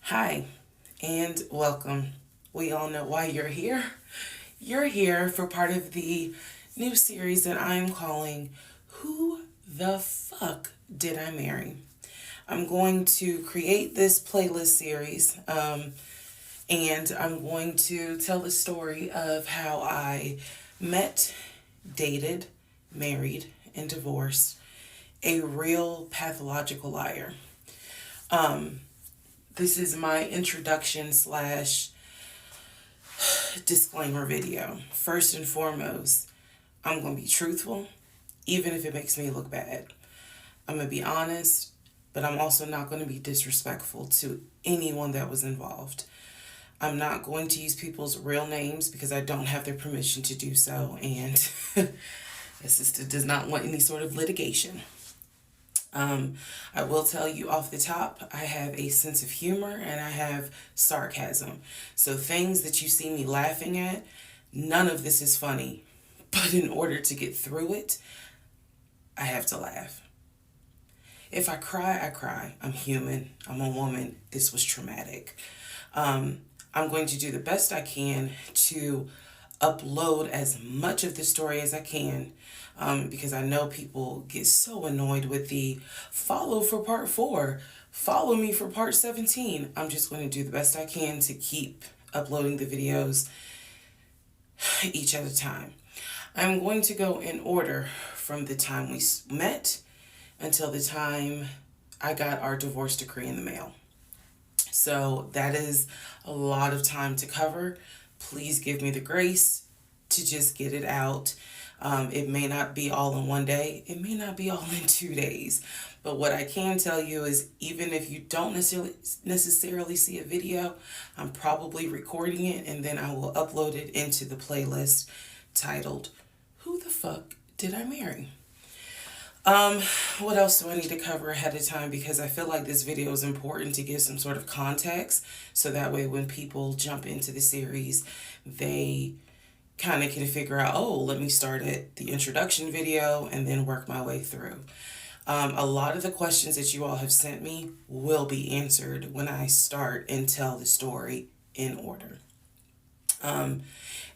Hi, and welcome. We all know why you're here. You're here for part of the new series that I am calling Who the Fuck Did I Marry? I'm going to create this playlist series, and I'm going to tell the story of how I met, dated, married, and divorced a real pathological liar. This is my introduction slash disclaimer video. First and foremost, I'm going to be truthful, even if it makes me look bad. I'm going to be honest, but I'm also not going to be disrespectful to anyone that was involved. I'm not going to use people's real names because I don't have their permission to do so, and the sister does not want any sort of litigation. I will tell you off the top, I have a sense of humor and I have sarcasm. So things that you see me laughing at, none of this is funny. But in order to get through it, I have to laugh. If I cry, I cry. I'm human. I'm a woman. This was traumatic. I'm going to do the best I can to upload as much of the story as I can, because I know people get so annoyed with the follow for part 4, follow me for part 17. I'm just going to do the best I can to keep uploading the videos each at a time. I'm going to go in order from the time we met until the time I got our divorce decree in the mail. So that is a lot of time to cover. Please give me the grace to just get it out. It may not be all in one day. It may not be all in 2 days. But what I can tell you is even if you don't necessarily see a video, I'm probably recording it and then I will upload it into the playlist titled, Who the Fuck Did I Marry? What else do I need to cover ahead of time? Because I feel like this video is important to give some sort of context. So that way when people jump into the series, they kind of can figure out, oh, let me start at the introduction video and then work my way through. A lot of the questions that you all have sent me will be answered when I start and tell the story in order.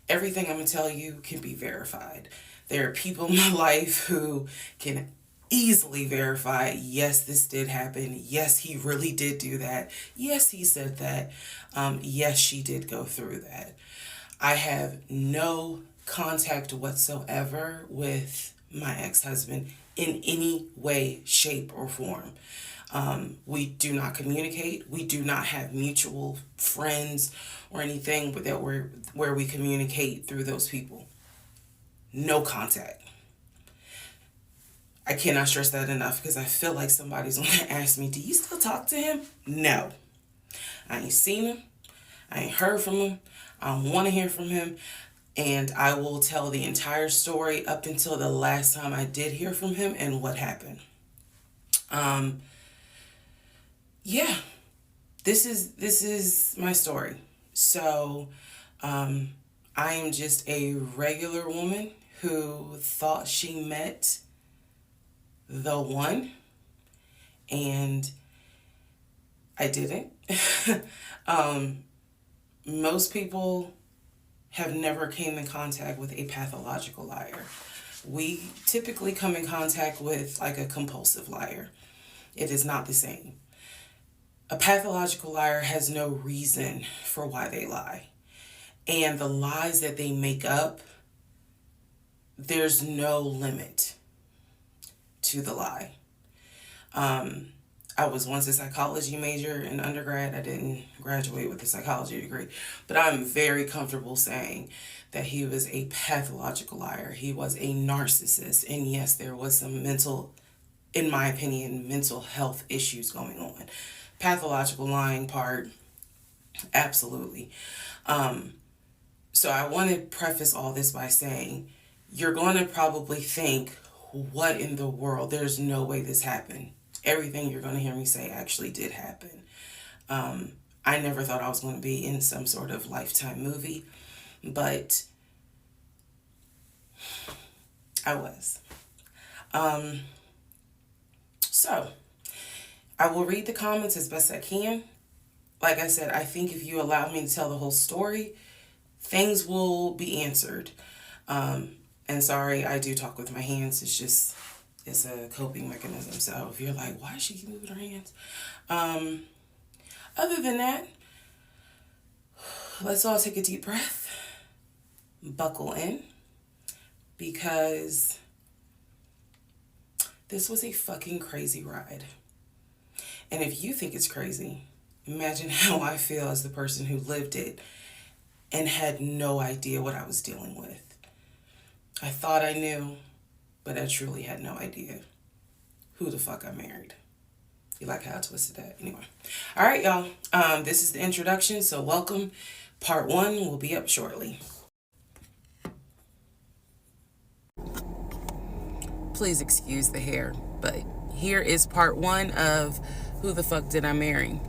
Everything I'm going to tell you can be verified. There are people in my life who can easily verify, yes, this did happen. Yes, he really did do that. Yes, he said that. Yes, she did go through that. I have no contact whatsoever with my ex-husband in any way, shape, or form. We do not communicate. We do not have mutual friends or anything where we communicate through those people. No contact. I cannot stress that enough because I feel like somebody's going to ask me, do you still talk to him? No. I ain't seen him. I ain't heard from him. I don't want to hear from him. And I will tell the entire story up until the last time I did hear from him and what happened. Yeah, this is my story. So, I am just a regular woman who thought she met the one, and I didn't. Most people have never came in contact with a pathological liar. We typically come in contact with like a compulsive liar. It is not the same. A pathological liar has no reason for why they lie. And the lies that they make up, there's no limit to the lie. I was once a psychology major in undergrad. I didn't graduate with a psychology degree, but I'm very comfortable saying that he was a pathological liar. He was a narcissist. And yes, there was some in my opinion, mental health issues going on. Pathological lying part, absolutely. So I want to preface all this by saying, you're going to probably think, what in the world? There's no way this happened. Everything you're going to hear me say actually did happen. I never thought I was going to be in some sort of Lifetime movie, but I was. So I will read the comments as best I can. like I said, I think if you allow me to tell the whole story, things will be answered. And sorry, I do talk with my hands. It's a coping mechanism. So if you're like, why does she keep moving her hands? Other than that, let's all take a deep breath, buckle in, because this was a fucking crazy ride. And if you think it's crazy, imagine how I feel as the person who lived it and had no idea what I was dealing with. I thought I knew, but I truly had no idea who the fuck I married. You like how I twisted that? Anyway. All right, y'all. This is the introduction, so welcome. Part 1 will be up shortly. Please excuse the hair, but here is part 1 of Who the Fuck Did I Marry?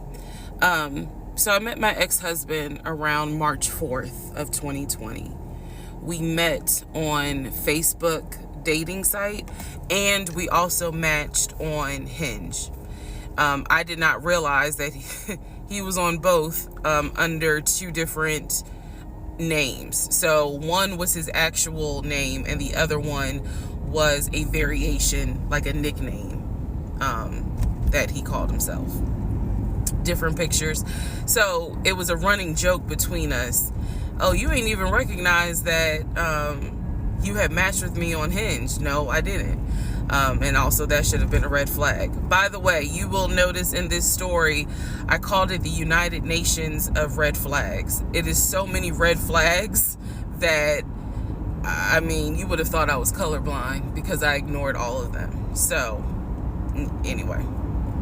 So I met my ex-husband around March 4th of 2020. We met on Facebook dating site, and we also matched on Hinge. I did not realize that he was on both under 2 different names. So one was his actual name, and the other one was a variation, like a nickname that he called himself. Different pictures. So it was a running joke between us. Oh, you ain't even recognize that you had matched with me on Hinge. No, I didn't. And also that should have been a red flag. By the way, you will notice in this story, I called it the United Nations of red flags. It is so many red flags that, I mean, you would have thought I was colorblind because I ignored all of them. So, anyway,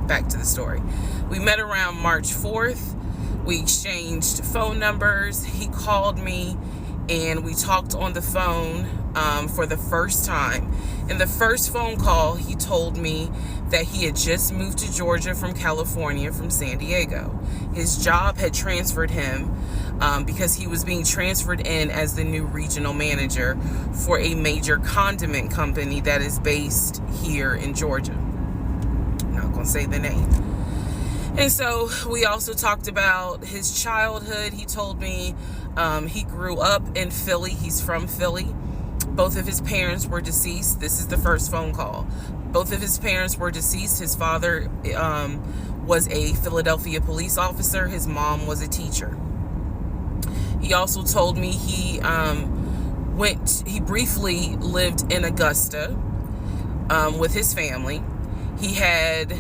back to the story. We met around March 4th. We exchanged phone numbers. He called me and we talked on the phone for the first time. In the first phone call, he told me that he had just moved to Georgia from California, from San Diego. His job had transferred him because he was being transferred in as the new regional manager for a major condiment company that is based here in Georgia. I'm not going to say the name. And so we also talked about his childhood. He told me he grew up in Philly. He's from Philly. Both of his parents were deceased. This is the first phone call. Both of his parents were deceased. His father was a Philadelphia police officer. His mom was a teacher. He also told me he briefly lived in Augusta with his family. He had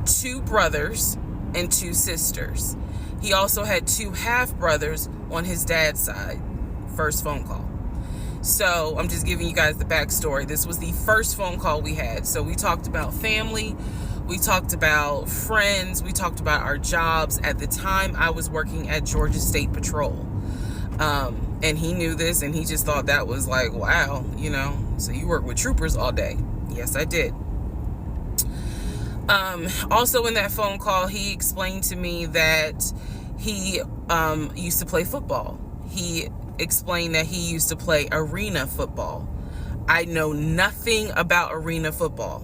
2 brothers and 2 sisters. He also had 2 half-brothers on his dad's side. First phone call. So I'm just giving you guys the backstory. This was the first phone call we had. So we talked about family. We talked about friends. We talked about our jobs. At the time, I was working at Georgia State Patrol. And he knew this, and he just thought that was like, wow, you know, so you work with troopers all day. Yes, I did. Also in that phone call, he explained to me that he used to play football. He explained that he used to play arena football. I know nothing about arena football.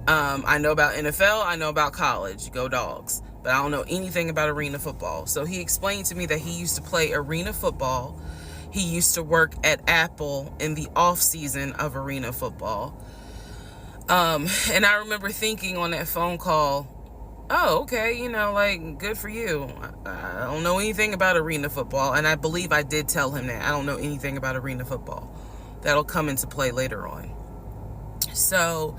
I know about NFL. I know about college. Go Dogs. But I don't know anything about arena football. So he explained to me that he used to play arena football. He used to work at Apple in the off season of arena football. And I remember thinking on that phone call, oh, okay, you know, like, good for you. I don't know anything about arena football. And I believe I did tell him that. I don't know anything about arena football. That'll come into play later on. So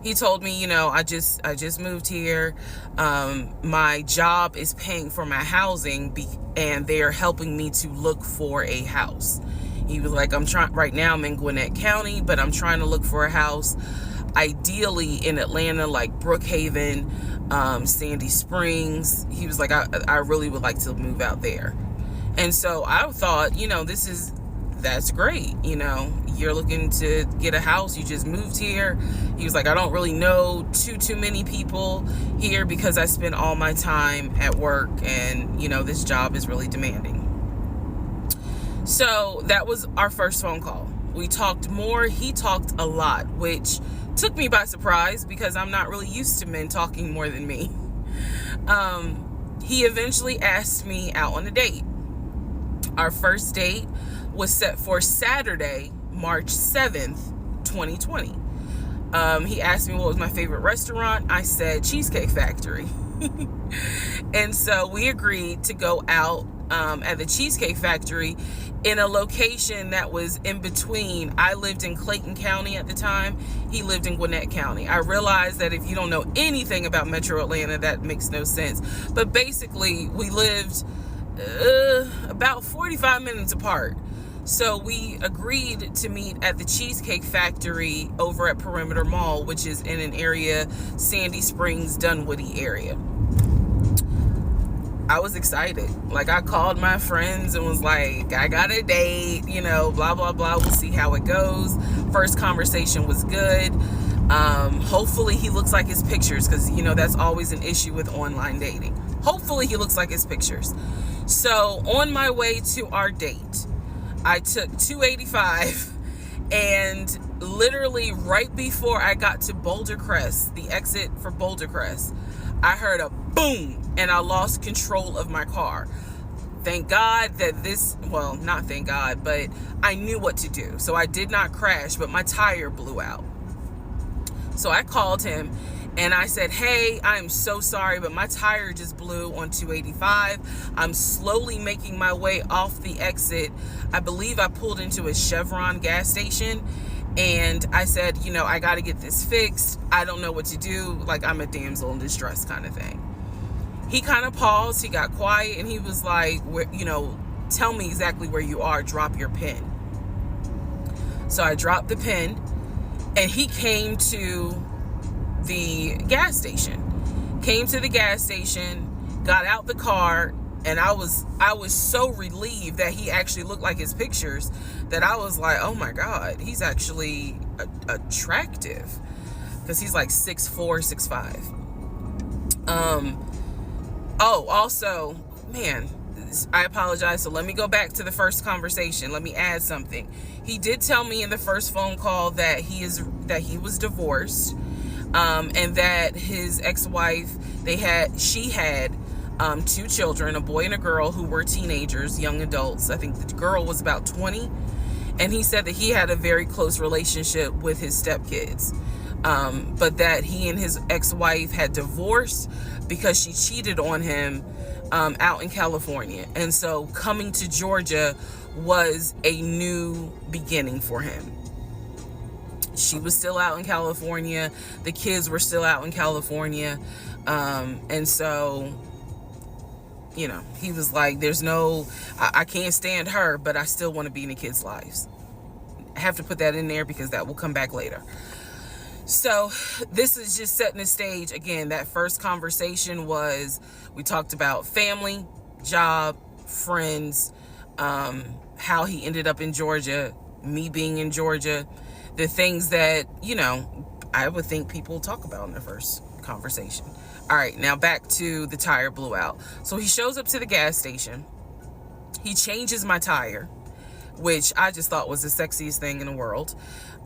he told me, you know, I just moved here. My job is paying for my housing and they're helping me to look for a house. He was like, right now I'm in Gwinnett County, but I'm trying to look for a house. Ideally in Atlanta, like Brookhaven, Sandy Springs. He was like, I really would like to move out there. And so I thought, you know, that's great. You know, you're looking to get a house. You just moved here. He was like, I don't really know too many people here because I spend all my time at work and, you know, this job is really demanding. So that was our first phone call. We talked more. He talked a lot, which took me by surprise because I'm not really used to men talking more than me. he eventually asked me out on a date. Our first date was set for Saturday, March 7th, 2020. He asked me what was my favorite restaurant. I said Cheesecake Factory. And so we agreed to go out at the Cheesecake Factory in a location that was in between. I lived in Clayton County at the time. He lived in Gwinnett County. I realized that if you don't know anything about Metro Atlanta, that makes no sense. But basically, we lived about 45 minutes apart. So we agreed to meet at the Cheesecake Factory over at Perimeter Mall, which is in an area, Sandy Springs, Dunwoody area. I was excited. Like, I called my friends and was like, I got a date, you know, blah, blah, blah. We'll see how it goes. First conversation was good. Hopefully he looks like his pictures, because, you know, that's always an issue with online dating. Hopefully he looks like his pictures. So on my way to our date, I took 285, and literally right before I got to Boulder Crest, the exit for Boulder Crest, I heard a boom, and I lost control of my car. Thank God that not thank God, but I knew what to do. So I did not crash, but my tire blew out. So I called him and I said, hey, I'm so sorry, but my tire just blew on 285. I'm slowly making my way off the exit. I believe I pulled into a Chevron gas station. And I said, you know, I got to get this fixed. I don't know what to do. Like, I'm a damsel in distress kind of thing. He kind of paused. He got quiet. And he was like, tell me exactly where you are. Drop your pin. So I dropped the pin. And he came to the gas station. Got out the car. And I was so relieved that he actually looked like his pictures, that I was like, oh my God, he's actually attractive, because he's like 6'4", 6'5". Also, man, I apologize. So let me go back to the first conversation. Let me add something. He did tell me in the first phone call that he was divorced, and that his ex-wife, she had 2 children, a boy and a girl, who were teenagers, young adults. I think the girl was about 20. And he said that he had a very close relationship with his stepkids. But that he and his ex-wife had divorced because she cheated on him out in California. And so coming to Georgia was a new beginning for him. She was still out in California. The kids were still out in California. And so, you know, he was like, I can't stand her, but I still want to be in the kids' lives. I have to put that in there because that will come back later. So this is just setting the stage. Again, that first conversation we talked about family, job, friends, how he ended up in Georgia, me being in Georgia, the things that, you know, I would think people talk about in the first conversation. All right, now back to the tire blew out. So he shows up to the gas station. He changes my tire, which I just thought was the sexiest thing in the world.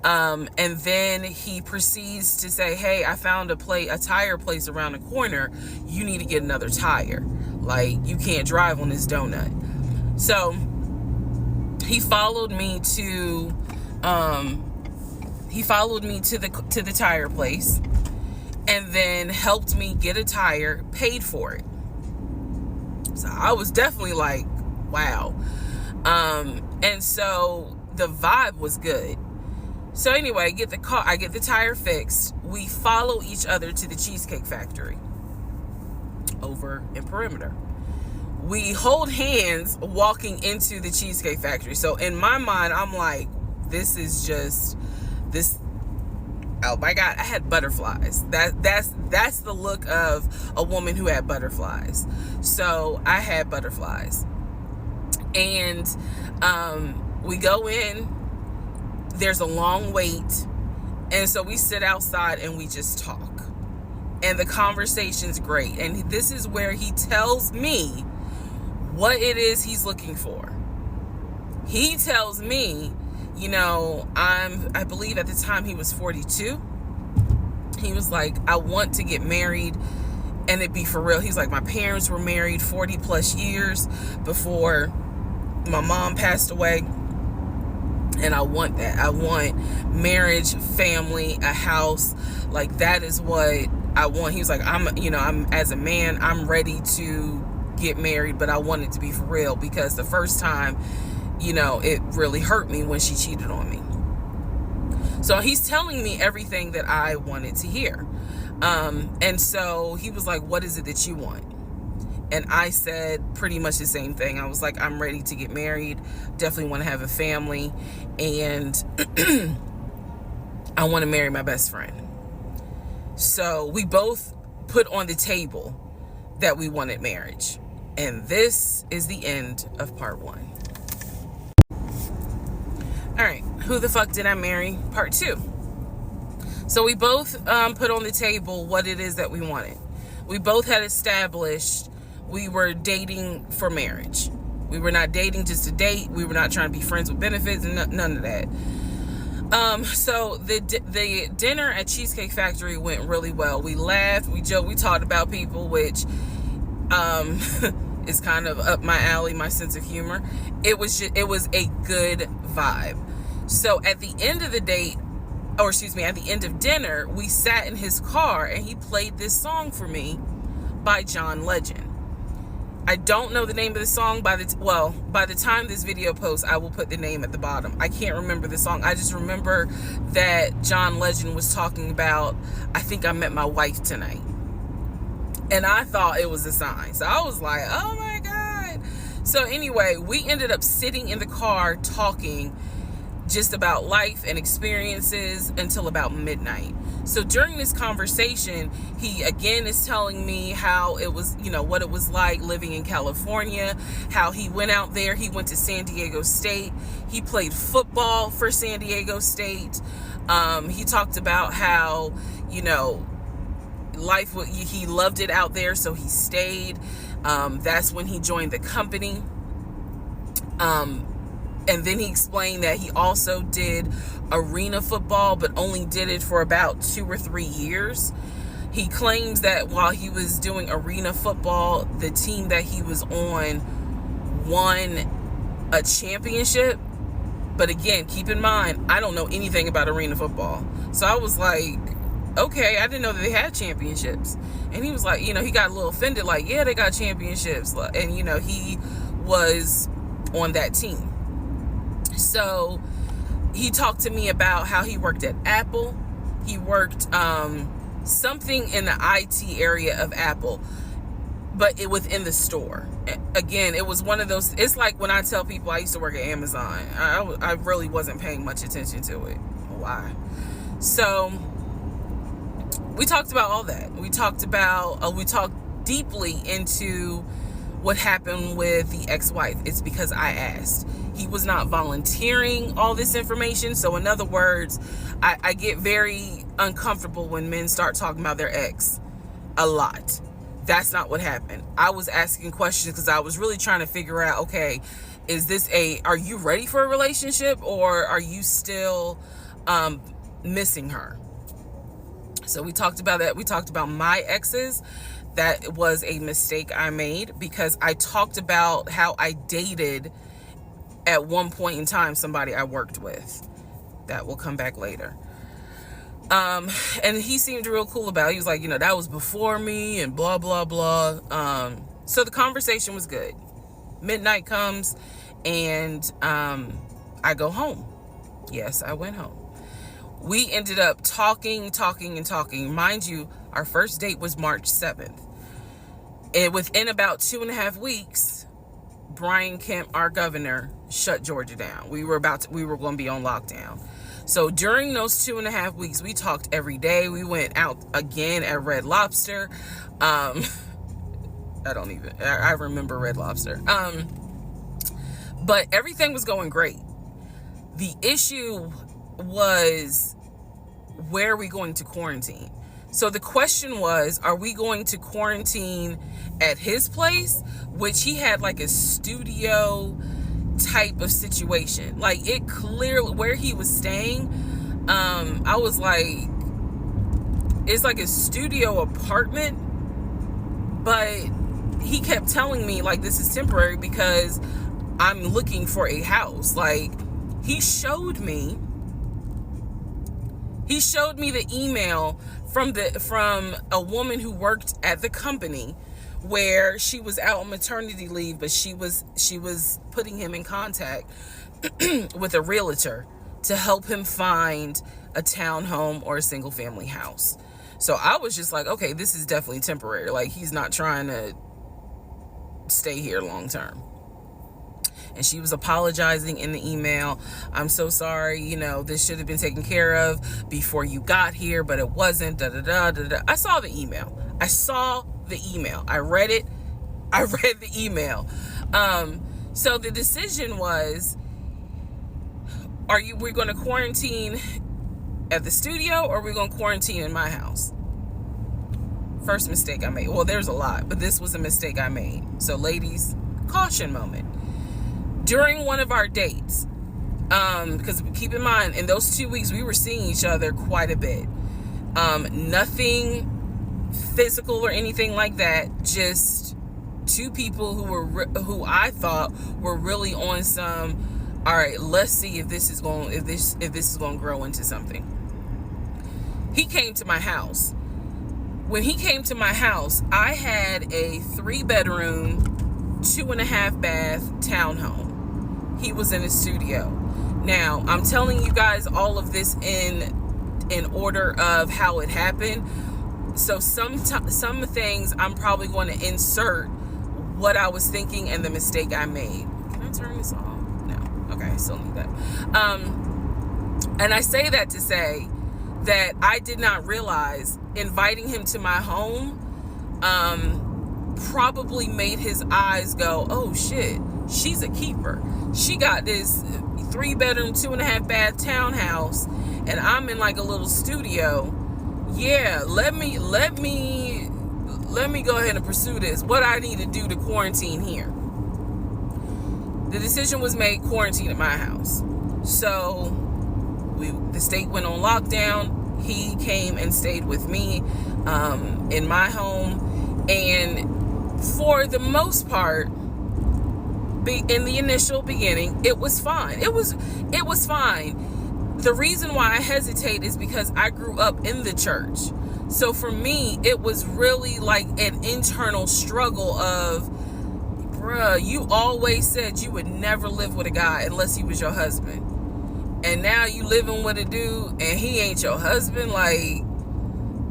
And then he proceeds to say, hey, I found a tire place around the corner. You need to get another tire. Like, you can't drive on this donut. So he followed me to the tire place, and then helped me get a tire, paid for it. So I was definitely like, wow. And so the vibe was good. So anyway, I get the tire fixed. We follow each other to the Cheesecake Factory over in Perimeter. We hold hands walking into the Cheesecake Factory. So in my mind, I'm like, this. Oh my God, I had butterflies. That's the look of a woman who had butterflies. So I had butterflies. And we go in, there's a long wait. And so we sit outside and we just talk. And the conversation's great. And this is where he tells me what it is he's looking for. He tells me, you know, I believe at the time he was 42. He was like, I want to get married and it be for real. He's like, my parents were married 40 plus years before my mom passed away. And I want that. I want marriage, family, a house. Like, that is what I want. He was like, I'm as a man, I'm ready to get married, but I want it to be for real, because the first time, it really hurt me when she cheated on me. So he's telling me everything that I wanted to hear. And so he was like, what is it that you want? And I said pretty much the same thing. I was like, I'm ready to get married. Definitely want to have a family. And I want to marry my best friend. So we both put on the table that we wanted marriage. And this is the end of part 1. All right. Who the fuck did I marry? Part 2. So we both put on the table what it is that we wanted. We both had established we were dating for marriage. We were not dating just to date. We were not trying to be friends with benefits and none of that. So the dinner at Cheesecake Factory went really well. We laughed, we joked, we talked about people, which is kind of up my alley, my sense of humor. It was a good vibe. So at the end of the date, at the end of dinner, we sat in his car and he played this song for me by John Legend. I don't know the name of the song. By the time this video posts, I will put the name at the bottom. I can't remember the song. I just remember that John Legend was talking about, I think I met my wife tonight. And I thought it was a sign. So I was like, oh my God. So anyway, we ended up sitting in the car talking just about life and experiences until about midnight. So during this conversation, he again is telling me how it was, what it was like living in California, how he went out there. He went to San Diego State. He played football for San Diego State. He talked about how, life, he loved it out there, so he stayed. That's when he joined the company. And then he explained that he also did arena football, but only did it for about 2 or 3 years. He claims that while he was doing arena football, the team that he was on won a championship. But again, keep in mind, I don't know anything about arena football. So I was like, okay, I didn't know that they had championships. And he was like, he got a little offended, like, yeah, they got championships. And, he was on that team. So he talked to me about how he worked at Apple. He worked something in the IT area of Apple, but within the store. Again, it was one of those, it's like when I tell people I used to work at Amazon. I really wasn't paying much attention to it. Why? So we talked about all that. We talked deeply into what happened with the ex-wife. It's because I asked. He was not volunteering all this information. So in other words, I get very uncomfortable when men start talking about their ex a lot. That's not what happened. I was asking questions because I was really trying to figure out, okay, are you ready for a relationship, or are you still missing her? So we talked about that. We talked about my exes. That was a mistake I made because I talked about how I dated at one point in time somebody I worked with. That will come back later. And he seemed real cool about it. He was like, that was before me and blah, blah, blah. So the conversation was good. Midnight comes and I go home. Yes, I went home. We ended up talking. Mind you, our first date was March 7th. And within about 2.5 weeks, Brian Kemp, our governor, shut Georgia down. We were going to be on lockdown. So during those 2.5 weeks, we talked every day. We went out again at Red Lobster. I remember Red Lobster. But everything was going great. The issue was, where are we going to quarantine? So the question was, are we going to quarantine at his place, which he had like a studio type of situation. Like, it clearly, where he was staying, I was like, it's like a studio apartment, But he kept telling me, like, this is temporary because I'm looking for a house. Like, he showed me the email from a woman who worked at the company where she was out on maternity leave, but she was putting him in contact with a realtor to help him find a townhome or a single family house. So I was just like, okay, this is definitely temporary. Like, he's not trying to stay here long term. And she was apologizing in the email. I'm so sorry, you know, this should have been taken care of before you got here, but it wasn't. Da da da da da. I saw the email. I read it. I read the email. So the decision was, we're going to quarantine at the studio, or we're going to quarantine in my house? First mistake I made. Well, there's a lot, but this was a mistake I made. So ladies, caution moment. During one of our dates, because keep in mind, in those 2 weeks, we were seeing each other quite a bit. Nothing physical or anything like that. Just two people who I thought were really on some, all right, let's see if this is going to grow into something. He came to my house. When he came to my house, I had a 3-bedroom, 2.5-bath townhome. He was in a studio. Now, I'm telling you guys all of this in order of how it happened. So some things I'm probably going to insert what I was thinking and the mistake I made. Can I turn this off? No. Okay, I still need that. And I say that to say that I did not realize inviting him to my home probably made his eyes go, oh shit, she's a keeper. She got this 3-bedroom, 2.5-bath townhouse, and I'm in like a little studio. Yeah, let me go ahead and pursue this. What I need to do to quarantine here. The decision was made, quarantine at my house. So the state went on lockdown. He came and stayed with me in my home, and for the most part, in the initial beginning, it was fine. It was fine. The reason why I hesitate is because I grew up in the church. So for me, it was really like an internal struggle of, bruh, you always said you would never live with a guy unless he was your husband. And now you living with a dude and he ain't your husband. Like,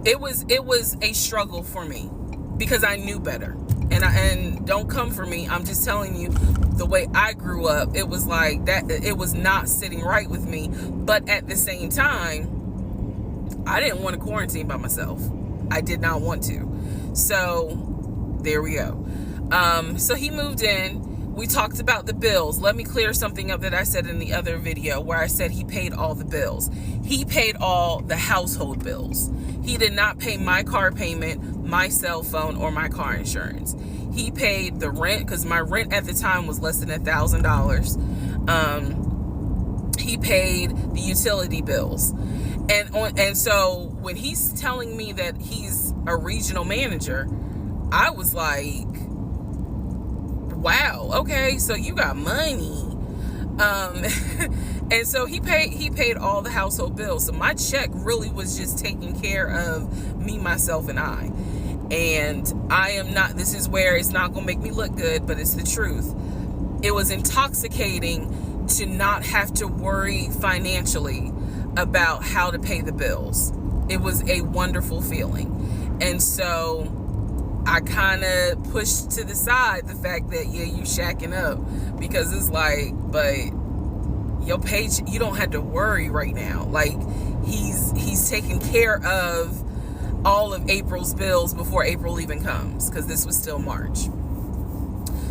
it was a struggle for me because I knew better. And don't come for me. I'm just telling you the way I grew up. It was like that. It was not sitting right with me. But at the same time, I didn't want to quarantine by myself. I did not want to. So there we go. So he moved in. We talked about the bills. Let me clear something up that I said in the other video where I said he paid all the bills. He paid all the household bills. He did not pay my car payment, my cell phone, or my car insurance. He paid the rent, because my rent at the time was less than $1,000. He paid the utility bills. And so when he's telling me that he's a regional manager, I was like, wow, okay, so you got money. And so he paid all the household bills. So my check really was just taking care of me, myself, and I. And I am not, this is where it's not going to make me look good, but it's the truth. It was intoxicating to not have to worry financially about how to pay the bills. It was a wonderful feeling. And so I kind of pushed to the side the fact that, yeah, you shacking up, because it's like, but your paycheck, you don't have to worry right now. Like, he's taking care of all of April's bills before April even comes, because this was still March.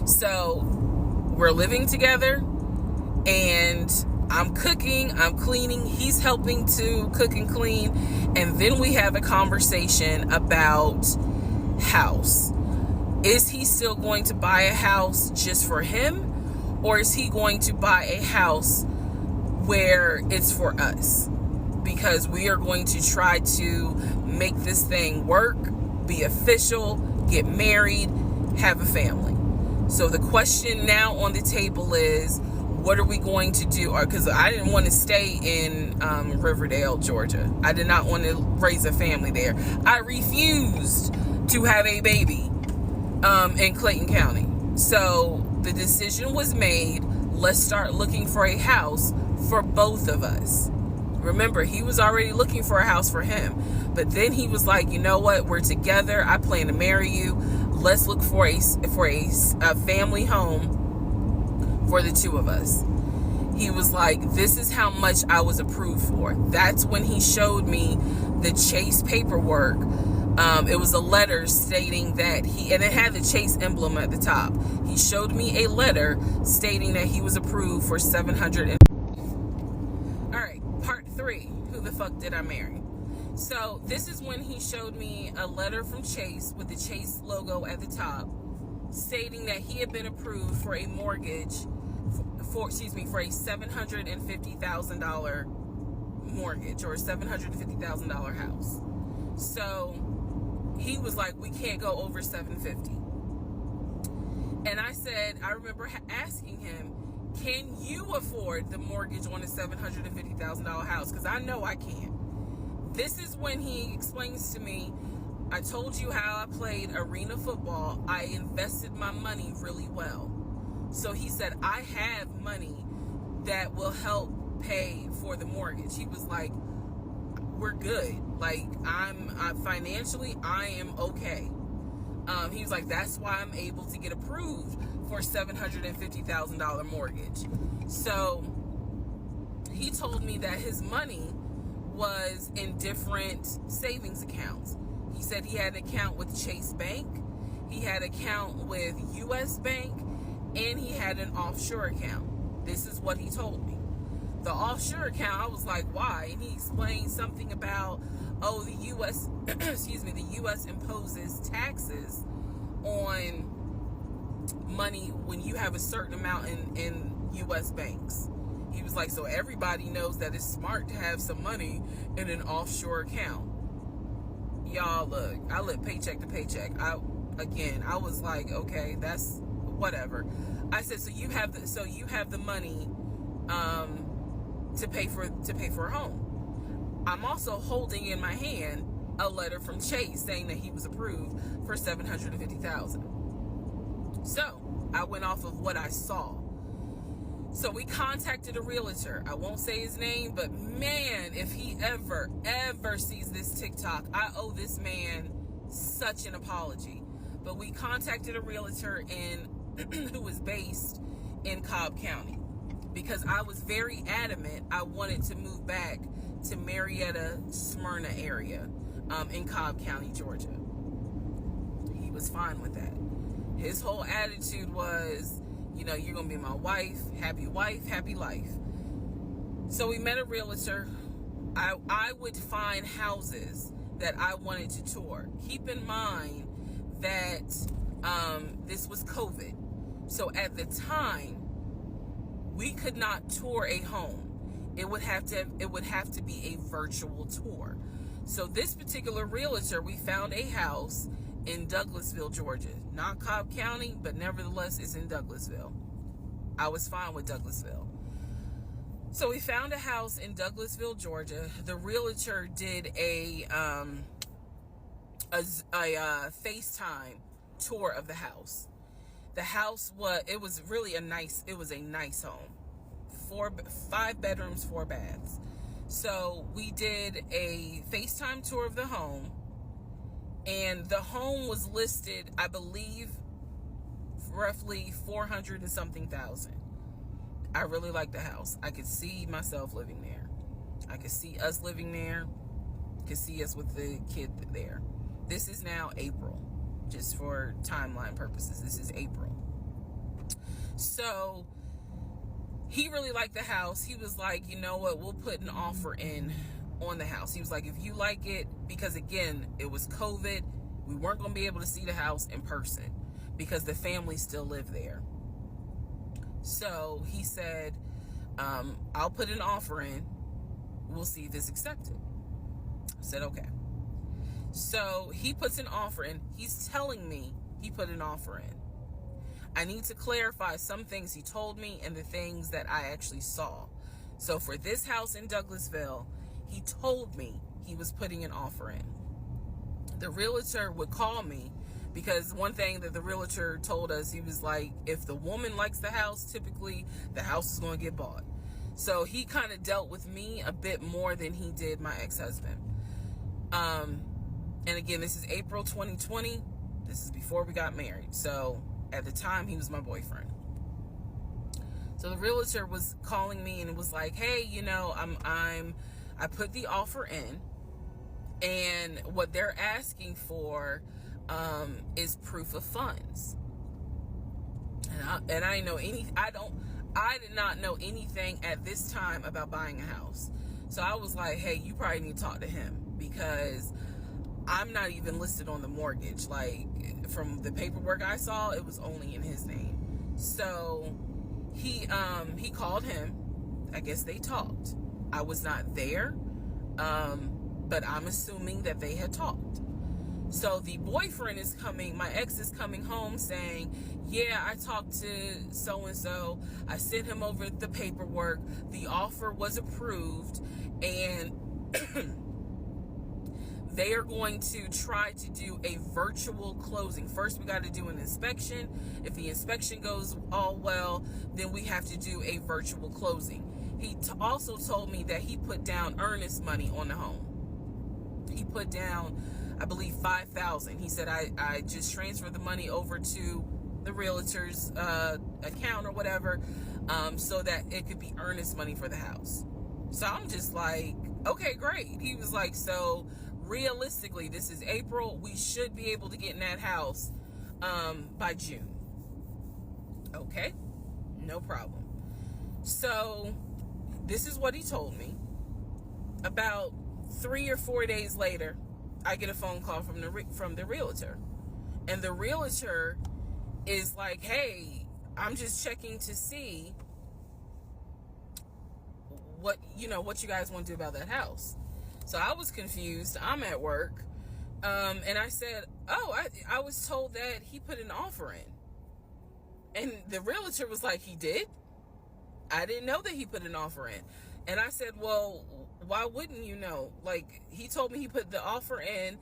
So we're living together, and I'm cooking, I'm cleaning, he's helping to cook and clean, and then we have a conversation about house. Is he still going to buy a house just for him, or is he going to buy a house where it's for us? Because we are going to try to make this thing work, be official, get married, have a family. So the question now on the table is, what are we going to do? Because I didn't want to stay in Riverdale, Georgia. I did not want to raise a family there. I refused to have a baby in Clayton County. So the decision was made, let's start looking for a house for both of us. Remember, he was already looking for a house for him. But then he was like, you know what? We're together. I plan to marry you. Let's look for a family home for the two of us. He was like, this is how much I was approved for. That's when he showed me the Chase paperwork. It was a letter stating that and it had the Chase emblem at the top. He showed me a letter stating that he was approved for $700. All right, part 3, who the fuck did I marry? So this is when he showed me a letter from Chase with the Chase logo at the top, stating that he had been approved for a mortgage for a $750,000 mortgage, or a $750,000 house. So he was like, we can't go over $750,000. And I remember asking him, can you afford the mortgage on a $750,000 house? Because I know I can't. This is when he explains to me, I told you how I played arena football. I invested my money really well. So he said, I have money that will help pay for the mortgage. He was like, we're good. Like, I'm financially, I am okay. He was like, that's why I'm able to get approved for $750,000 mortgage. So he told me that his money was in different savings accounts. He said he had an account with Chase Bank, he had an account with US Bank, and he had an offshore account. This is what he told me. The offshore account, I was like, why? And he explained something about, the US, the US imposes taxes on money when you have a certain amount in US banks. He was like, so everybody knows that it's smart to have some money in an offshore account. Y'all, look, I live paycheck to paycheck. I was like, okay, that's whatever. I said, so you have the money to pay for a home. I'm also holding in my hand a letter from Chase saying that he was approved for $750,000. So I went off of what I saw. So we contacted a realtor. I won't say his name, but man, if he ever sees this TikTok, I owe this man such an apology. But we contacted a realtor who was based in Cobb County, because I was very adamant I wanted to move back to Marietta, Smyrna area in Cobb County, Georgia. He was fine with that. His whole attitude was, you're going to be my wife, happy life. So we met a realtor. I would find houses that I wanted to tour. Keep in mind that this was COVID. So at the time, we could not tour a home. It would have to be a virtual tour. So this particular realtor, we found a house in Douglasville, Georgia. Not Cobb County, but nevertheless, it's in Douglasville. I was fine with Douglasville. So we found a house in Douglasville, Georgia. The realtor did a FaceTime tour of the house. The house was really a nice home. 5 bedrooms, 4 baths. So we did a FaceTime tour of the home, and the home was listed, I believe, roughly 400 and something thousand. I really liked the house. I could see myself living there. I could see us living there. Could see us with the kid there. This is now April, just for timeline purposes. This is April. So he really liked the house. He was like, you know what, we'll put an offer in on the house. He was like, if you like it, because again, it was COVID, we weren't going to be able to see the house in person because the family still lived there. So he said, I'll put an offer in. We'll see if it's accepted. I said, okay. So he puts an offer in. He's telling me he put an offer in. I need to clarify some things he told me and the things that I actually saw. So for this house in Douglasville, he told me he was putting an offer in. The realtor would call me because one thing that the realtor told us, he was like, if the woman likes the house, typically the house is going to get bought. So he kind of dealt with me a bit more than he did my ex-husband. And again, this is April 2020. This is before we got married. So at the time, he was my boyfriend. So the realtor was calling me and was like, hey, you know, I put the offer in, and what they're asking for is proof of funds. And I did not know anything at this time about buying a house. So I was like, hey, you probably need to talk to him, because I'm not even listed on the mortgage. Like, from the paperwork I saw, it was only in his name. So he called him. I guess they talked. I was not there, but I'm assuming that they had talked. So the boyfriend is coming, my ex is coming home saying, yeah, I talked to so-and-so. I sent him over the paperwork. The offer was approved, and they are going to try to do a virtual closing. First, we got to do an inspection. If the inspection goes all well, then we have to do a virtual closing. He also told me that he put down earnest money on the home. He put down, I believe, $5,000. He said, I just transferred the money over to the realtor's account or whatever, so that it could be earnest money for the house. So I'm just like, okay, great. He was like, so realistically, this is April. We should be able to get in that house by June. Okay, no problem. So this is what he told me. About 3 or 4 days later, I get a phone call from the realtor, and the realtor is like, hey, I'm just checking to see what you guys want to do about that house. So I was confused. I'm at work, and I said, oh, I was told that he put an offer in. And the realtor was like, he did? I didn't know that he put an offer in. And I said, well, why wouldn't you know? Like, he told me he put the offer in,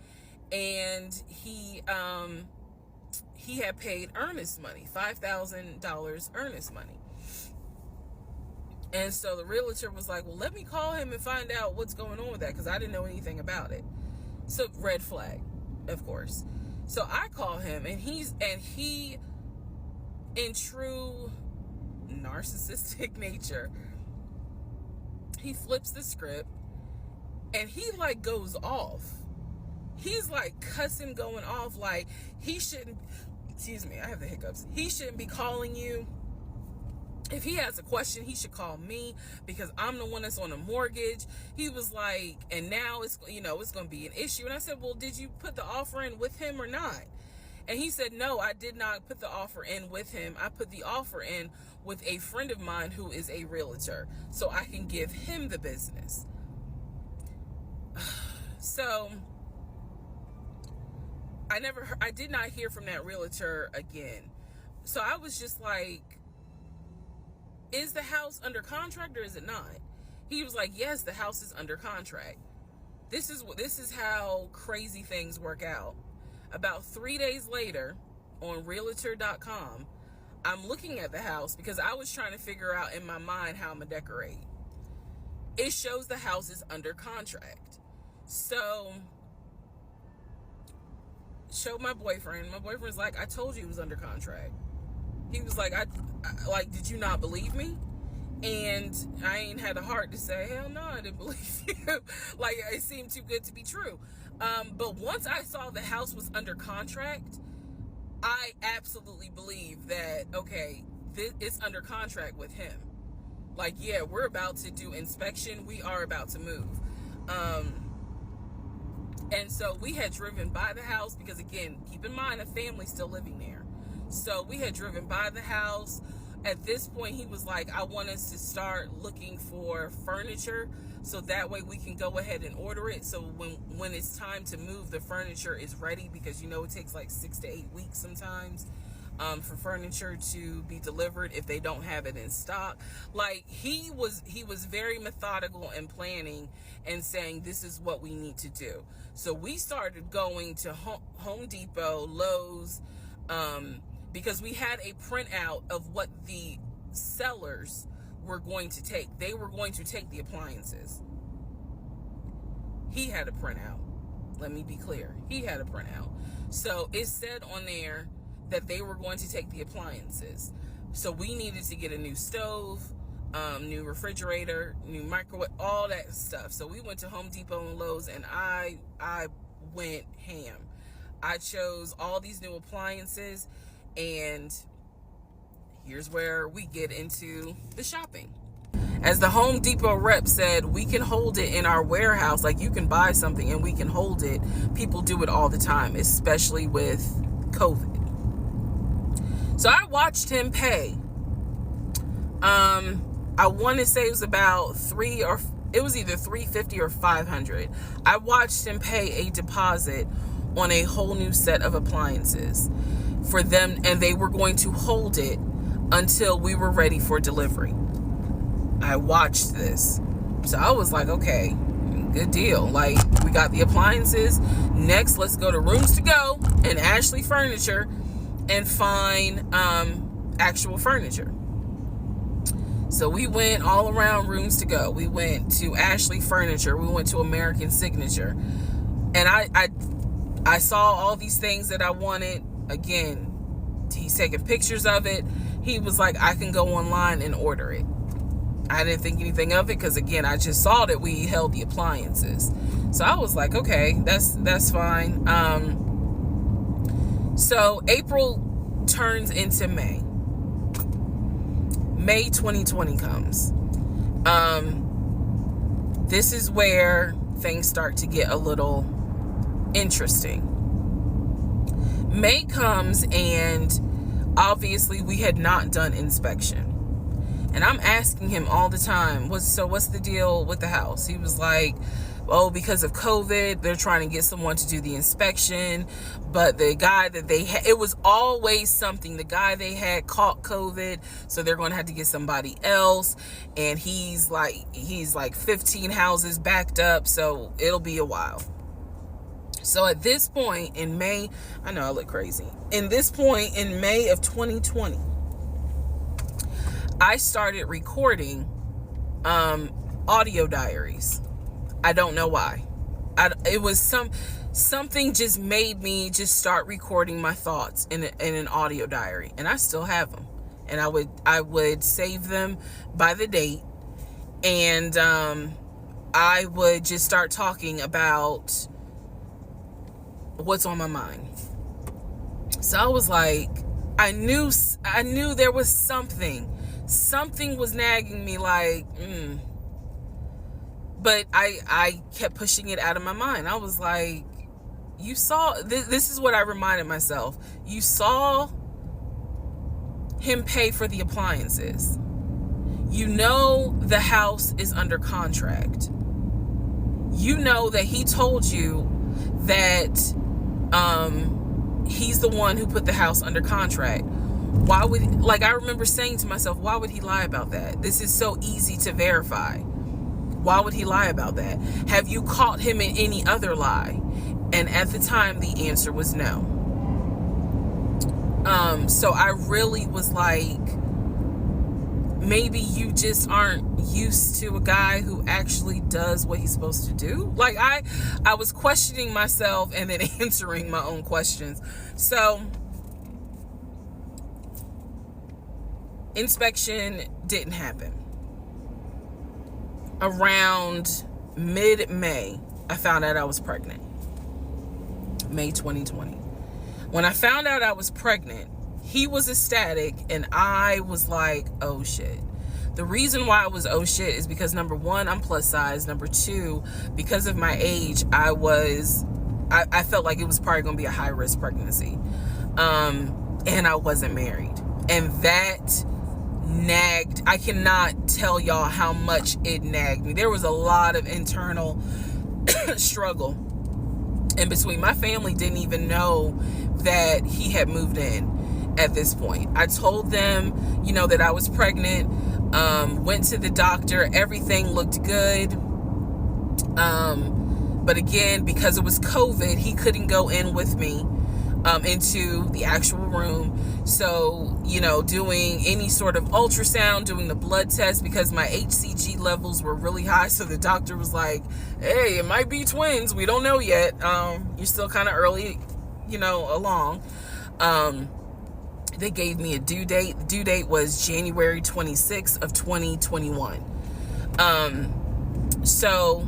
and he had paid earnest money, $5,000 earnest money. And so the realtor was like, well, let me call him and find out what's going on with that, because I didn't know anything about it. So red flag, of course. So I call him, and he, in true narcissistic nature, he flips the script, and he like goes off. He's like cussing, going off, like he shouldn't, excuse me, I have the hiccups. He shouldn't be calling you. If he has a question, he should call me, because I'm the one that's on the mortgage. He was like, and now it's going to be an issue. And I said, well, did you put the offer in with him or not? And he said, no, I did not put the offer in with him. I put the offer in with a friend of mine who is a realtor, so I can give him the business. So I did not hear from that realtor again. So I was just like, is the house under contract or is it not? He was like, yes, the house is under contract. This is how crazy things work out. About 3 days later, on realtor.com, I'm looking at the house because I was trying to figure out in my mind how I'm gonna decorate. It shows the house is under contract. So, showed my boyfriend. My boyfriend's like, I told you it was under contract. He was like, I did you not believe me? And I ain't had the heart to say, hell no, I didn't believe you. Like, it seemed too good to be true. But once I saw the house was under contract, I absolutely believe that, okay, it's under contract with him. Like, yeah, we're about to do inspection. We are about to move. And so we had driven by the house because, again, keep in mind, a family's still living there. So we had driven by the house. at this point, he was like, I want us to start looking for furniture so that way we can go ahead and order it. So when it's time to move, the furniture is ready, because you know it takes like 6 to 8 weeks sometimes for furniture to be delivered if they don't have it in stock. Like, he was very methodical and planning and saying, this is what we need to do. So we started going to Home Depot, Lowe's, because we had a printout of what the sellers were going to take. They were going to take the appliances. He had a printout. Let me be clear. He had a printout. So it said on there that they were going to take the appliances. So we needed to get a new stove, new refrigerator, new microwave, all that stuff. So we went to Home Depot and Lowe's, and I went ham. I chose all these new appliances, and here's where we get into the shopping. As the Home Depot rep said, we can hold it in our warehouse. Like, you can buy something and we can hold it. People do it all the time, especially with COVID. So I watched him pay. I want to say it was about it was either $350 or $500. I watched him pay a deposit on a whole new set of appliances for them, and they were going to hold it until we were ready for delivery. I watched this. So I was like, okay, good deal. Like, we got the appliances. Next, let's go to Rooms to Go and Ashley Furniture and find actual furniture. So we went all around Rooms to Go. We went to Ashley Furniture. We went to American Signature. And I saw all these things that I wanted. Again, he's taking pictures of it. He was like, I can go online and order it. I didn't think anything of it because, again, I just saw that we held the appliances. So I was like, okay, that's fine. So April turns into May. May 2020 comes. This is where things start to get a little interesting. May comes, and obviously we had not done inspection. And I'm asking him all the time, what's the deal with the house? He was like, oh, because of COVID, they're trying to get someone to do the inspection. But the guy that they had, it was always something. The guy they had caught COVID, so they're going to have to get somebody else. And he's like 15 houses backed up, so it'll be a while. So at this point in May, I know I look crazy. In this point in May of 2020, I started recording audio diaries. I don't know why. It was something just made me just start recording my thoughts in an audio diary, and I still have them. And I would save them by the date, and I would just start talking about what's on my mind. So I was like, I knew there was something was nagging me, like, but I kept pushing it out of my mind. I was like, you saw, this is what I reminded myself. You saw him pay for the appliances. You know the house is under contract. You know that he told you that he's the one who put the house under contract. Why would, like, I remember saying to myself, why would he lie about that? This is so easy to verify. Why would he lie about that? Have you caught him in any other lie? And at the time, the answer was no. So I really was like, maybe you just aren't used to a guy who actually does what he's supposed to do. Like, I was questioning myself and then answering my own questions. So inspection didn't happen. Around mid-May, I found out I was pregnant. May 2020. When I found out I was pregnant, he was ecstatic, and I was like, oh shit. The reason why I was oh shit is because, number one, I'm plus size. Number two, because of my age, I felt like it was probably going to be a high-risk pregnancy. And I wasn't married. And that nagged. I cannot tell y'all how much it nagged me. There was a lot of internal struggle in between. My family didn't even know that he had moved in at this point. I told them, you know, that I was pregnant, went to the doctor, everything looked good. But again, because it was COVID, he couldn't go in with me into the actual room. So, you know, doing any sort of ultrasound, doing the blood test, because my HCG levels were really high. So the doctor was like, hey, it might be twins. We don't know yet. You're still kind of early, you know, along. They gave me a due date. The due date was January 26th of 2021. So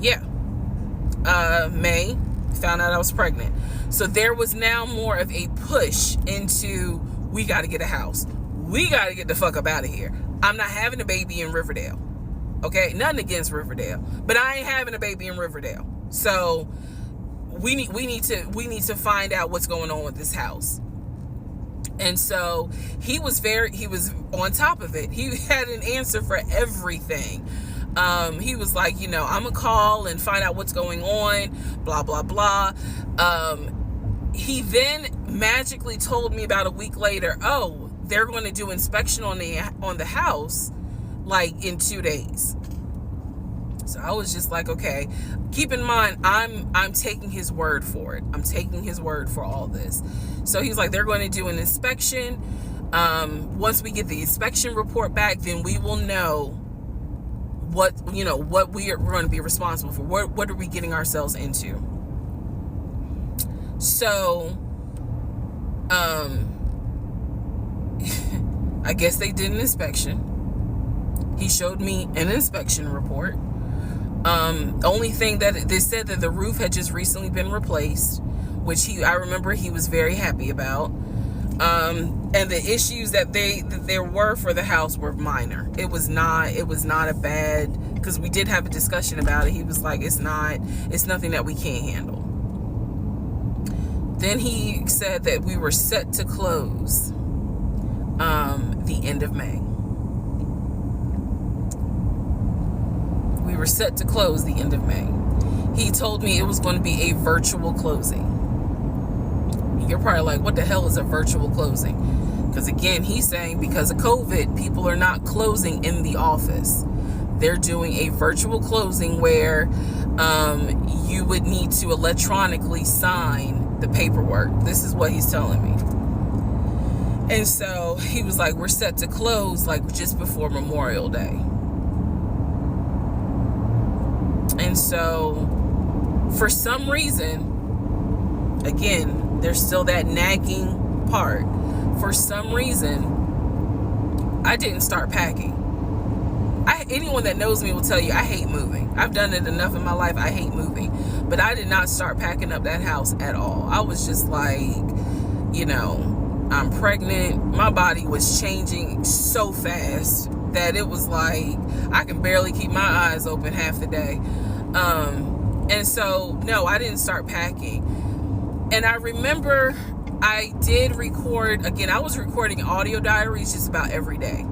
yeah, May, found out I was pregnant. So there was now more of a push into, we got to get a house. We got to get the fuck up out of here. I'm not having a baby in Riverdale. Okay, nothing against Riverdale, but I ain't having a baby in Riverdale. So we need to find out what's going on with this house. And so he was on top of it. He had an answer for everything. He was like, you know, I'm gonna call and find out what's going on, blah, blah, blah. He then magically told me about a week later, oh, they're going to do inspection on the house like in 2 days. So I was just like, okay, keep in mind, I'm taking his word for it. I'm taking his word for all this. So he's like, they're going to do an inspection. Once we get the inspection report back, then we will know what we are going to be responsible for. What are we getting ourselves into? So, I guess they did an inspection. He showed me an inspection report. Only thing that they said that the roof had just recently been replaced, which I remember he was very happy about. And the issues that there were for the house were minor. It was not a bad, because we did have a discussion about it. He was like, it's nothing that we can't handle. Then he said that we were set to close the end of May. We were set to close the end of May. He told me it was going to be a virtual closing. You're probably like, what the hell is a virtual closing? Because again, he's saying because of COVID, people are not closing in the office. They're doing a virtual closing where you would need to electronically sign the paperwork. This is what he's telling me. And so he was like, we're set to close like just before Memorial Day. And so for some reason, again, there's still that nagging part. For some reason, I didn't start packing. Anyone that knows me will tell you I hate moving. I've done it enough in my life. I hate moving. But I did not start packing up that house at all. I was just like, you know, I'm pregnant. My body was changing so fast that it was like I can barely keep my eyes open half the day. And so, no, I didn't start packing. And I remember I did record, again, I was recording audio diaries just about every day.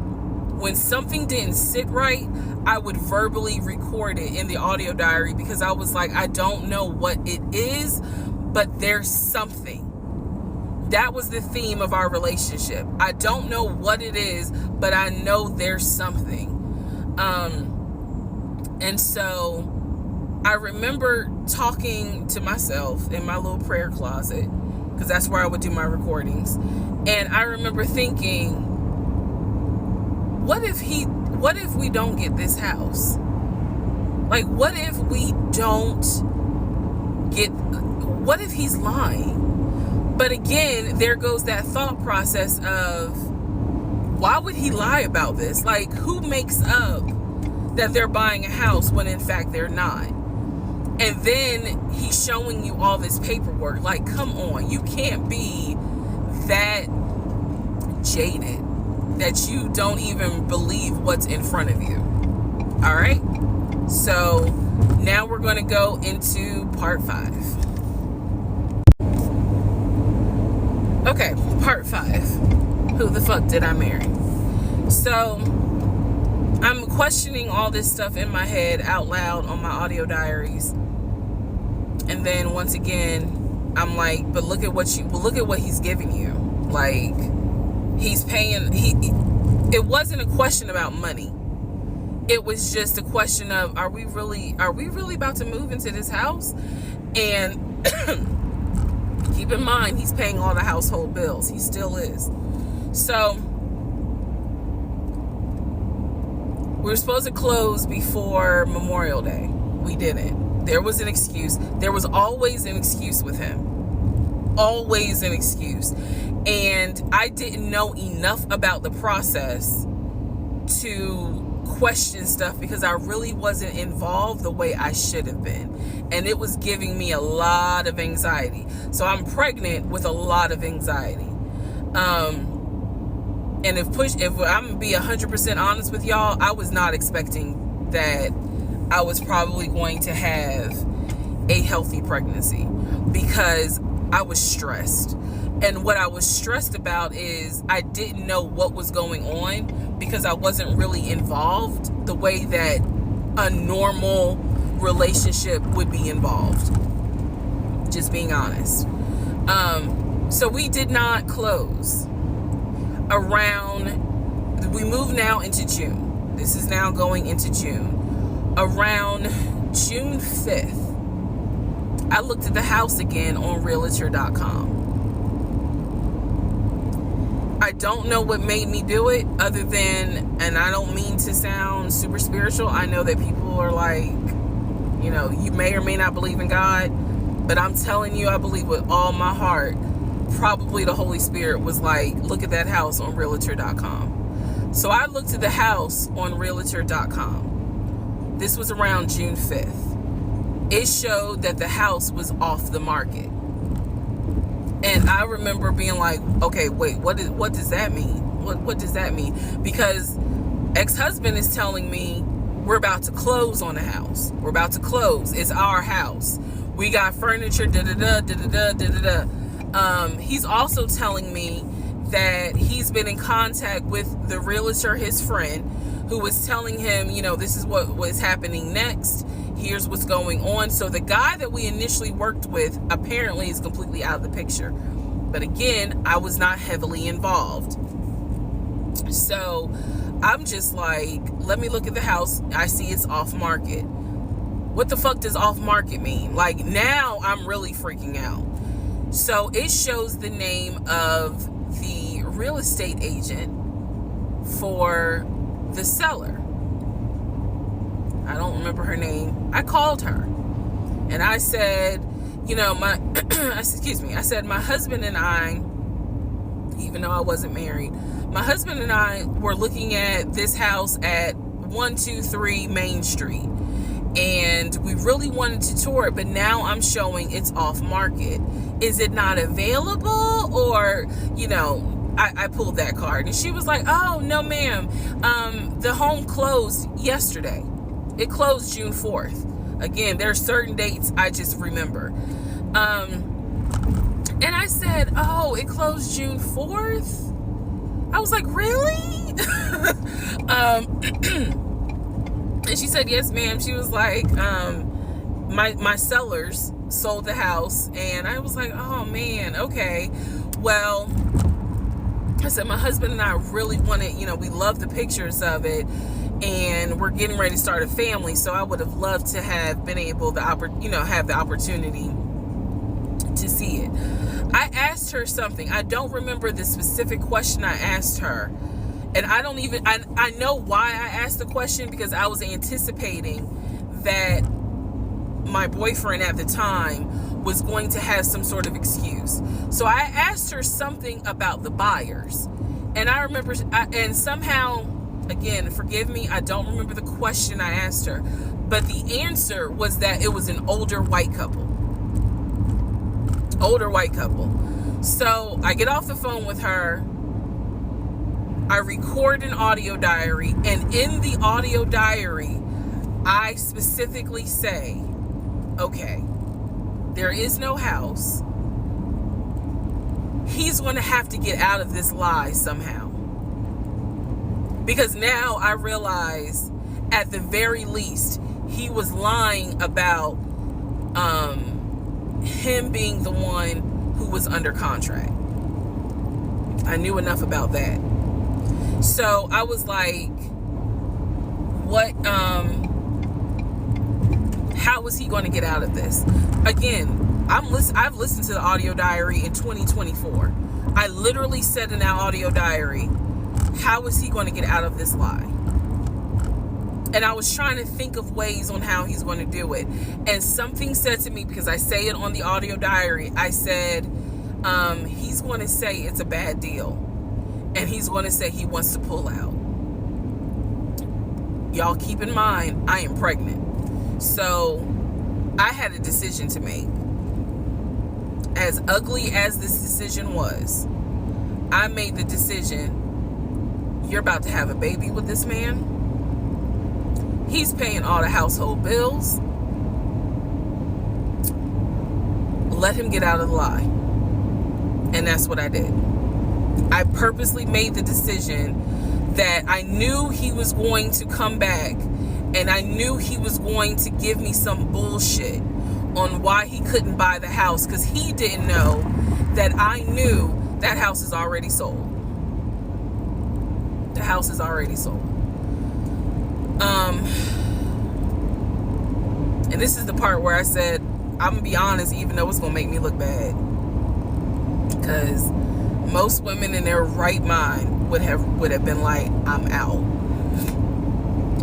When something didn't sit right, I would verbally record it in the audio diary because I was like, I don't know what it is, but there's something. That was the theme of our relationship. I don't know what it is, but I know there's something. And so I remember talking to myself in my little prayer closet, because that's where I would do my recordings. And I remember thinking, what if we don't get this house? Like, what if he's lying? But again, there goes that thought process of, why would he lie about this? Like, who makes up that they're buying a house when in fact they're not? And then he's showing you all this paperwork. Like, come on, you can't be that jaded that you don't even believe what's in front of you. All right? So now we're going to go into part 5. Okay, part 5. Who the fuck did I marry? So I'm questioning all this stuff in my head out loud on my audio diaries. And then once again, I'm like, but look at what he's giving you. Like, he's paying, it wasn't a question about money. It was just a question of, are we really about to move into this house? And keep in mind, he's paying all the household bills. He still is. So we were supposed to close before Memorial Day. We didn't. There was an excuse. There was always an excuse with him. Always an excuse. And I didn't know enough about the process to question stuff because I really wasn't involved the way I should have been. And it was giving me a lot of anxiety. So I'm pregnant with a lot of anxiety. And if I'm gonna be 100% honest with y'all, I was not expecting that I was probably going to have a healthy pregnancy because I was stressed. And what I was stressed about is I didn't know what was going on because I wasn't really involved the way that a normal relationship would be involved. Just being honest. So we did not close. We move now into June. This is now going into June. Around June 5th, I looked at the house again on Realtor.com. I don't know what made me do it other than, and I don't mean to sound super spiritual. I know that people are like, you know, you may or may not believe in God, but I'm telling you, I believe with all my heart. Probably the Holy Spirit was like, look at that house on Realtor.com. So I looked at the house on Realtor.com. This was around June 5th. It showed that the house was off the market. And I remember being like, okay, wait, what does that mean? What does that mean? Because ex-husband is telling me we're about to close on the house. We're about to close. It's our house. We got furniture, da-da-da, da-da-da, da-da-da. He's also telling me that he's been in contact with the realtor, his friend, who was telling him, you know, this is what was happening next. Here's what's going on. So the guy that we initially worked with apparently is completely out of the picture. But again, I was not heavily involved. So I'm just like, let me look at the house. I see it's off market. What the fuck does off market mean? Like, now I'm really freaking out. So it shows the name of the real estate agent for the seller. I don't remember her name. I called her and I said, you know, my husband and I, even though I wasn't married, my husband and I were looking at this house at 123 Main Street. And we really wanted to tour it, but now I'm showing it's off market. Is it not available? Or, you know, I pulled that card and she was like, oh, no, ma'am. The home closed yesterday. It closed June 4th. Again, there are certain dates I just remember. And I said, oh, it closed June 4th? I was like, really? And she said, yes, ma'am. She was like, my sellers sold the house. And I was like, oh, man, okay. Well, I said, my husband and I really wanted, you know, we love the pictures of it. And we're getting ready to start a family. So I would have loved to have been able to, have the opportunity to see it. I asked her something. I don't remember the specific question I asked her. And I know why I asked the question, because I was anticipating that my boyfriend at the time was going to have some sort of excuse. So I asked her something about the buyers. And I remember, and somehow, again, forgive me, I don't remember the question I asked her. But the answer was that it was an older white couple. Older white couple. So I get off the phone with her. I record an audio diary, and in the audio diary, I specifically say, okay, there is no house. he's going to have to get out of this lie somehow. Because now I realize, at the very least, he was lying about him being the one who was under contract. I knew enough about that. So I was like, what, how was he going to get out of this? Again, I've listened to the audio diary in 2024. I literally said in that audio diary, how is he going to get out of this lie? And I was trying to think of ways on how he's going to do it. And something said to me, because I say it on the audio diary, I said, he's going to say it's a bad deal. And he's going to say he wants to pull out. Y'all keep in mind, I am pregnant. So I had a decision to make. As ugly as this decision was, I made the decision, you're about to have a baby with this man. He's paying all the household bills. Let him get out of the lie. And that's what I did. I purposely made the decision that I knew he was going to come back, and I knew he was going to give me some bullshit on why he couldn't buy the house, because he didn't know that I knew that house is already sold. The house is already sold. And this is the part where I said, I'm gonna be honest, even though it's gonna make me look bad, because most women in their right mind would have been like, I'm out.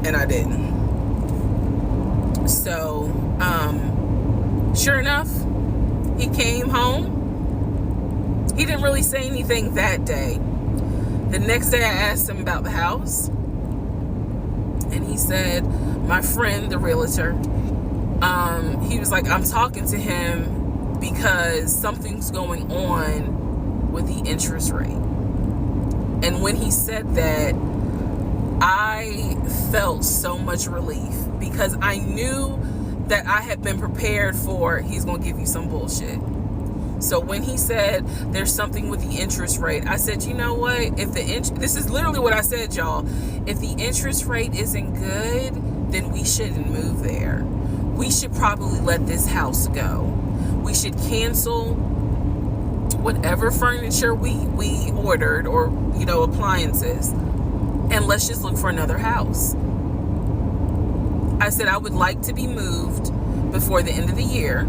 And I didn't. So sure enough, he came home. He didn't really say anything that day. The next day I asked him about the house, and he said, my friend, the realtor, he was like, I'm talking to him because something's going on with the interest rate. And when he said that, I felt so much relief, because I knew that I had been prepared for, he's going to give you some bullshit. So when he said there's something with the interest rate, I said, you know what? If this is literally what I said, y'all. If the interest rate isn't good, then we shouldn't move there. We should probably let this house go. We should cancel whatever furniture we ordered, or, you know, appliances, and let's just look for another house. I said, I would like to be moved before the end of the year.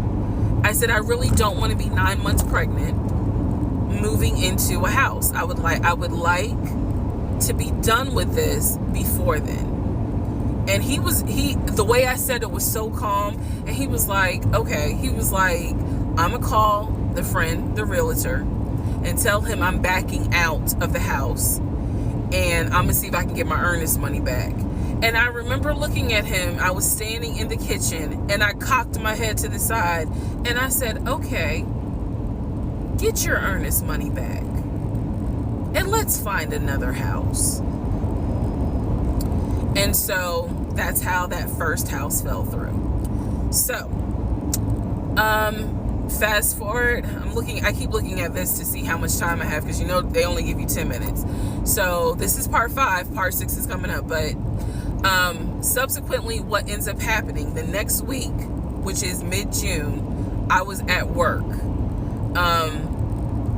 I said, I really don't want to be 9 months pregnant moving into a house. I would like to be done with this before then. And the way I said it was so calm, and he was like, okay. He was like, I'm gonna call the friend, the realtor, and tell him I'm backing out of the house, and I'm gonna see if I can get my earnest money back. And I remember looking at him. I was standing in the kitchen, and I cocked my head to the side, and I said, okay, get your earnest money back, and let's find another house. And so that's how that first house fell through. So fast forward, I keep looking at this to see how much time I have, because you know they only give you 10 minutes. So this is part 5, part 6 is coming up. But subsequently, what ends up happening the next week, which is mid-June, I was at work,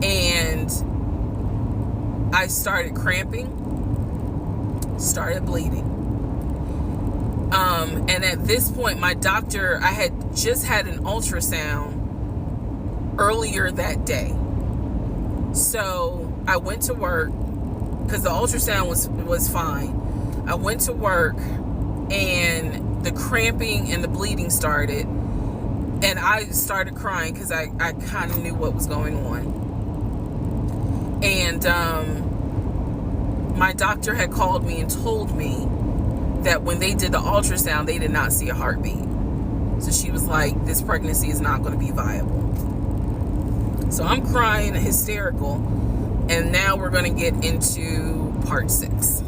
and I started cramping, started bleeding. And at this point, my doctor, I had just had an ultrasound earlier that day. So I went to work, because the ultrasound was fine. I went to work, and the cramping and the bleeding started, and I started crying because I kind of knew what was going on. And my doctor had called me and told me that when they did the ultrasound, they did not see a heartbeat. So she was like, this pregnancy is not going to be viable. So I'm crying, hysterical, and now we're going to get into part 6.